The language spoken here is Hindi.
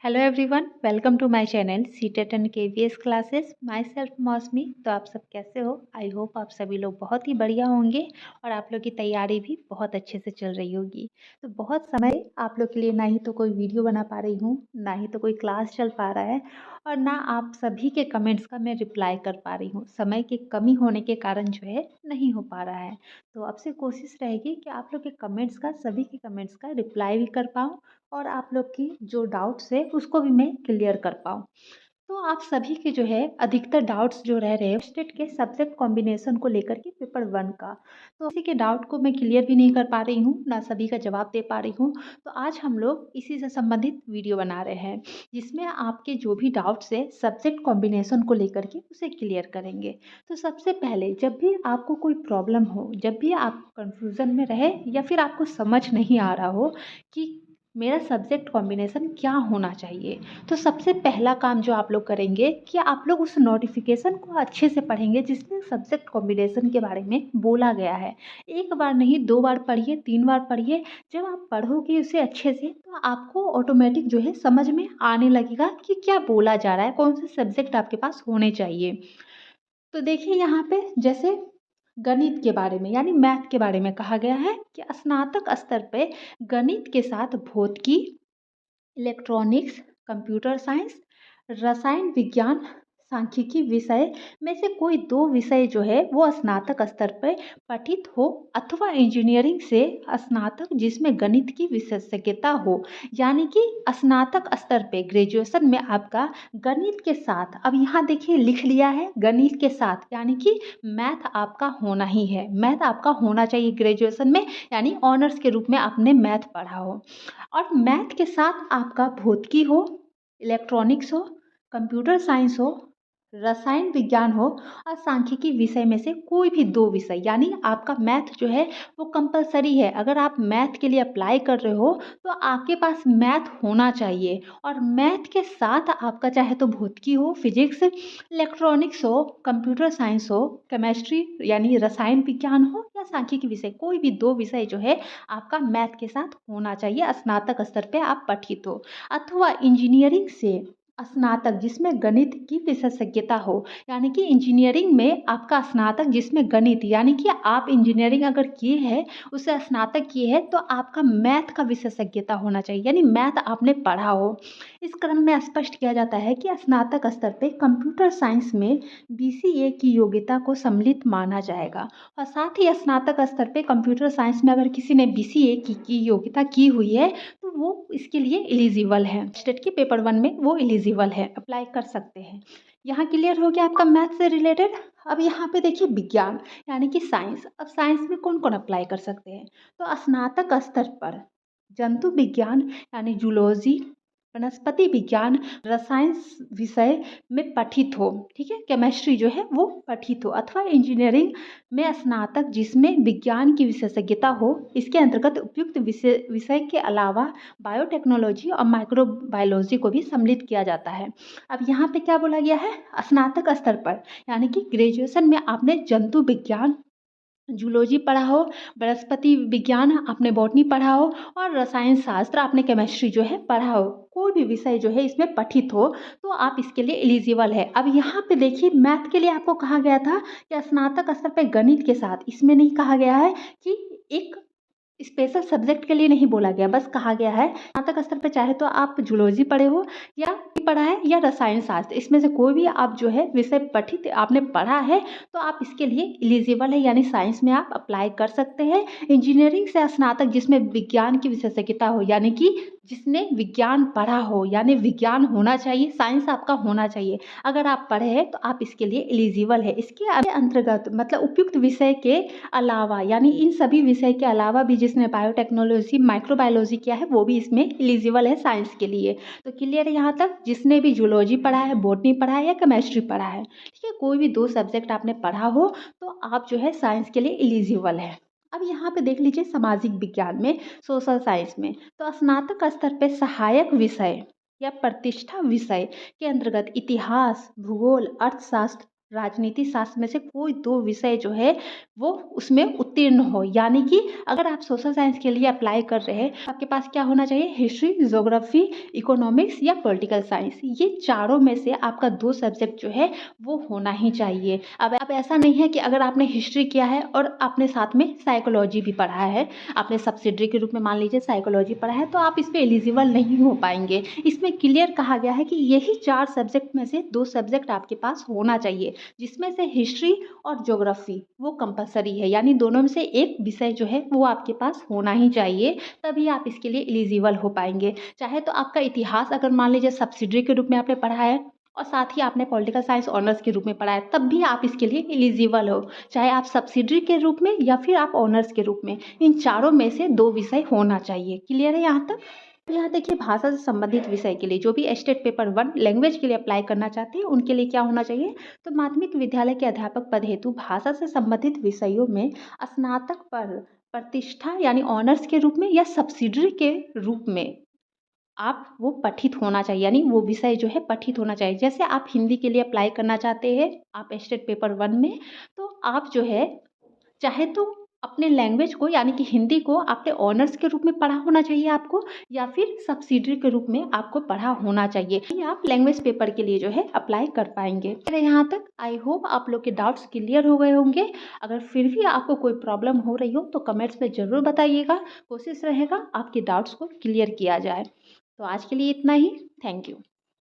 Hello everyone, welcome to my channel CTET and KVS classes. Myself Mousumi. तो आप सब कैसे हो? आई होप आप सभी लोग बहुत ही बढ़िया होंगे और आप लोग की तैयारी भी बहुत अच्छे से चल रही होगी। तो बहुत समय आप लोग के लिए ना ही तो कोई वीडियो बना पा रही हूँ, ना ही तो कोई क्लास चल पा रहा है और ना आप सभी के कमेंट्स का मैं रिप्लाई कर पा रही हूँ। समय की कमी होने के कारण जो है नहीं हो पा रहा है। तो आपसे कोशिश रहेगी कि आप लोग के कमेंट्स का, सभी के कमेंट्स का रिप्लाई भी कर पाऊँ और आप लोग की जो डाउट्स है उसको भी मैं क्लियर कर पाऊँ। तो आप सभी के जो है अधिकतर डाउट्स जो रह रहे हैं स्टेट के सब्जेक्ट कॉम्बिनेशन को लेकर के पेपर 1 का। तो किसी के डाउट को मैं क्लियर भी नहीं कर पा रही हूँ, ना सभी का जवाब दे पा रही हूँ। तो आज हम लोग इसी से संबंधित वीडियो बना रहे हैं जिसमें आपके जो भी डाउट्स है सब्जेक्ट कॉम्बिनेशन को लेकर के उसे क्लियर करेंगे। तो सबसे पहले जब भी आपको कोई प्रॉब्लम हो, जब भी आप कंफ्यूजन में रहे या फिर आपको समझ नहीं आ रहा हो कि मेरा सब्जेक्ट कॉम्बिनेशन क्या होना चाहिए, तो सबसे पहला काम जो आप लोग करेंगे कि आप लोग उस नोटिफिकेशन को अच्छे से पढ़ेंगे जिसमें सब्जेक्ट कॉम्बिनेशन के बारे में बोला गया है। एक बार नहीं, 2 बार पढ़िए, 3 बार पढ़िए। जब आप पढ़ोगे उसे अच्छे से तो आपको ऑटोमेटिक जो है समझ में आने लगेगा कि क्या बोला जा रहा है, कौन से सब्जेक्ट आपके पास होने चाहिए। तो देखिए यहाँ पे जैसे गणित के बारे में यानी मैथ के बारे में कहा गया है कि स्नातक स्तर पे गणित के साथ भौतिकी, इलेक्ट्रॉनिक्स, कंप्यूटर साइंस, रसायन विज्ञान, सांख्यिकी विषय में से कोई 2 विषय जो है वो स्नातक स्तर पर पठित हो अथवा इंजीनियरिंग से स्नातक जिसमें गणित की विशेषज्ञता हो। यानी कि स्नातक स्तर पे ग्रेजुएशन में आपका गणित के साथ, अब यहाँ देखिए लिख लिया है गणित के साथ, यानी कि मैथ आपका होना ही है, मैथ आपका होना चाहिए ग्रेजुएशन में, यानी ऑनर्स के रूप में आपने मैथ पढ़ा हो। और मैथ के साथ आपका भौतिकी हो, इलेक्ट्रॉनिक्स हो, कंप्यूटर साइंस हो, रसायन विज्ञान हो और सांख्यिकी विषय में से कोई भी 2 विषय, यानी आपका मैथ जो है वो कंपलसरी है। अगर आप मैथ के लिए अप्लाई कर रहे हो तो आपके पास मैथ होना चाहिए और मैथ के साथ आपका चाहे तो भौतिकी हो, फिजिक्स, इलेक्ट्रॉनिक्स हो, कंप्यूटर साइंस हो, केमिस्ट्री यानी रसायन विज्ञान हो या सांख्यिकी विषय, कोई भी 2 विषय जो है आपका मैथ के साथ होना चाहिए। स्नातक स्तर पे आप पठित हो अथवा इंजीनियरिंग से स्नातक जिसमें गणित की विशेषज्ञता हो, यानी कि इंजीनियरिंग में आपका स्नातक जिसमें गणित, यानी कि आप इंजीनियरिंग अगर किए हैं, उसे स्नातक किए हैं तो आपका मैथ का विशेषज्ञता होना चाहिए, यानी मैथ आपने पढ़ा हो। इस क्रम में स्पष्ट किया जाता है कि स्नातक स्तर पे कंप्यूटर साइंस में बीसीए की योग्यता को सम्मिलित माना जाएगा और साथ ही स्नातक स्तर पे कंप्यूटर साइंस में अगर किसी ने बीसीए की योग्यता की हुई है तो वो इसके लिए एलिजिबल है, स्टेट के पेपर 1 में वो एलिजिबल है, अप्लाई कर सकते हैं। यहाँ क्लियर हो गया आपका मैथ से रिलेटेड। अब यहाँ पे देखिए विज्ञान यानी कि साइंस। अब साइंस में कौन कौन अप्लाई कर सकते हैं? तो स्नातक स्तर पर जंतु विज्ञान यानी जूलॉजी, वनस्पति विज्ञान, रसायन विषय में पठित हो, ठीक है, केमिस्ट्री जो है वो पठित हो अथवा इंजीनियरिंग में स्नातक जिसमें विज्ञान की विशेषज्ञता हो। इसके अंतर्गत उपयुक्त विषय के अलावा बायोटेक्नोलॉजी और माइक्रोबायोलॉजी को भी सम्मिलित किया जाता है। अब यहाँ पे क्या बोला गया है? स्नातक स्तर पर यानी कि ग्रेजुएशन में आपने जंतु विज्ञान, जूलॉजी पढ़ा हो, वनस्पति विज्ञान आपने बॉटनी पढ़ा हो और रसायन शास्त्र आपने केमिस्ट्री जो है पढ़ा हो, कोई भी विषय जो है इसमें पठित हो तो आप इसके लिए एलिजिबल है। अब यहाँ पे देखिए मैथ के लिए आपको कहा गया था कि स्नातक स्तर पे गणित के साथ, इसमें नहीं कहा गया है कि एक स्पेशल सब्जेक्ट के लिए नहीं बोला गया, बस कहा गया है स्नातक स्तर पर चाहे तो आप जूलॉजी पढ़े हो या पढ़ा है या रसायन शास्त्र, इसमें से कोई भी आप जो है विषय पठित आपने पढ़ा है तो आप इसके लिए एलिजिबल है, यानी साइंस में आप अप्लाई कर सकते हैं। इंजीनियरिंग से स्नातक जिसमें विज्ञान की विशेषज्ञता हो, यानी कि जिसने विज्ञान पढ़ा हो, यानी विज्ञान होना चाहिए, साइंस आपका होना चाहिए। अगर आप पढ़े हैं तो आप इसके लिए एलिजिबल है। इसके अंतर्गत मतलब उपयुक्त विषय के अलावा, यानी इन सभी विषय के अलावा भी जिसने बायोटेक्नोलॉजी, माइक्रोबायोलॉजी किया है वो भी इसमें एलिजिबल है साइंस के लिए। तो क्लियर है यहाँ तक? जिसने भी जूलॉजी पढ़ा है, बॉटनी पढ़ा है या केमिस्ट्री पढ़ा है, ठीक है, कोई भी 2 सब्जेक्ट आपने पढ़ा हो तो आप जो है साइंस के लिए एलिजिबल है। अब यहाँ पे देख लीजिए सामाजिक विज्ञान में, सोशल साइंस में, तो स्नातक स्तर पे सहायक विषय या प्रतिष्ठा विषय के अंतर्गत इतिहास, भूगोल, अर्थशास्त्र राजनीति शास्त्र में से कोई 2 विषय जो है वो उसमें उत्तीर्ण हो। यानी कि अगर आप सोशल साइंस के लिए अप्लाई कर रहे हैं, आपके पास क्या होना चाहिए? हिस्ट्री, ज्योग्राफी, इकोनॉमिक्स या पॉलिटिकल साइंस, ये चारों में से आपका 2 सब्जेक्ट जो है वो होना ही चाहिए। अब ऐसा नहीं है कि अगर आपने हिस्ट्री किया है और आपने साथ में साइकोलॉजी भी पढ़ा है, आपने सब्सिडरी के रूप में मान लीजिए साइकोलॉजी पढ़ा है, तो आप इस पे एलिजिबल नहीं हो पाएंगे। इसमें क्लियर कहा गया है कि यही 4 सब्जेक्ट में से 2 सब्जेक्ट आपके पास होना चाहिए, जिसमें से हिस्ट्री और ज्योग्राफी वो कंपलसरी है। यानी दोनों में से एक विषय जो है वो आपके पास होना ही चाहिए, तभी आप इसके लिए एलिजिबल हो पाएंगे। चाहे तो आपका इतिहास अगर मान लीजिए सब्सिडरी के रूप में आपने पढ़ा है और साथ ही आपने पॉलिटिकल साइंस ऑनर्स के रूप में पढ़ा है, तब भी आप इसके लिए एलिजिबल हो। चाहे आप सब्सिडरी के रूप में या फिर आप ऑनर्स के रूप में, इन चारों में से 2 विषय होना चाहिए। क्लियर है यहाँ तक? यहाँ देखिए, भाषा से संबंधित विषय के लिए जो भी स्टेट पेपर 1 लैंग्वेज के लिए अप्लाई करना चाहते हैं, उनके लिए क्या होना चाहिए? तो माध्यमिक विद्यालय के अध्यापक पद हेतु भाषा से संबंधित विषयों में स्नातक पर प्रतिष्ठा यानी ऑनर्स के रूप में या सब्सिडरी के रूप में आप वो पठित होना चाहिए, यानी वो विषय जो है पठित होना चाहिए। जैसे आप हिंदी के लिए अप्लाई करना चाहते हैं, आप स्टेट पेपर 1 में, तो आप जो है चाहे तो अपने लैंग्वेज को यानी कि हिंदी को आपने ऑनर्स के रूप में पढ़ा होना चाहिए आपको, या फिर सब्सिडरी के रूप में आपको पढ़ा होना चाहिए, ये आप लैंग्वेज पेपर के लिए जो है अप्लाई कर पाएंगे। अरे यहाँ तक आई होप आप लोग के डाउट्स क्लियर हो गए होंगे। अगर फिर भी आपको कोई प्रॉब्लम हो रही हो तो कमेंट्स में ज़रूर बताइएगा, कोशिश रहेगा आपके डाउट्स को क्लियर किया जाए। तो आज के लिए इतना ही। Thank you.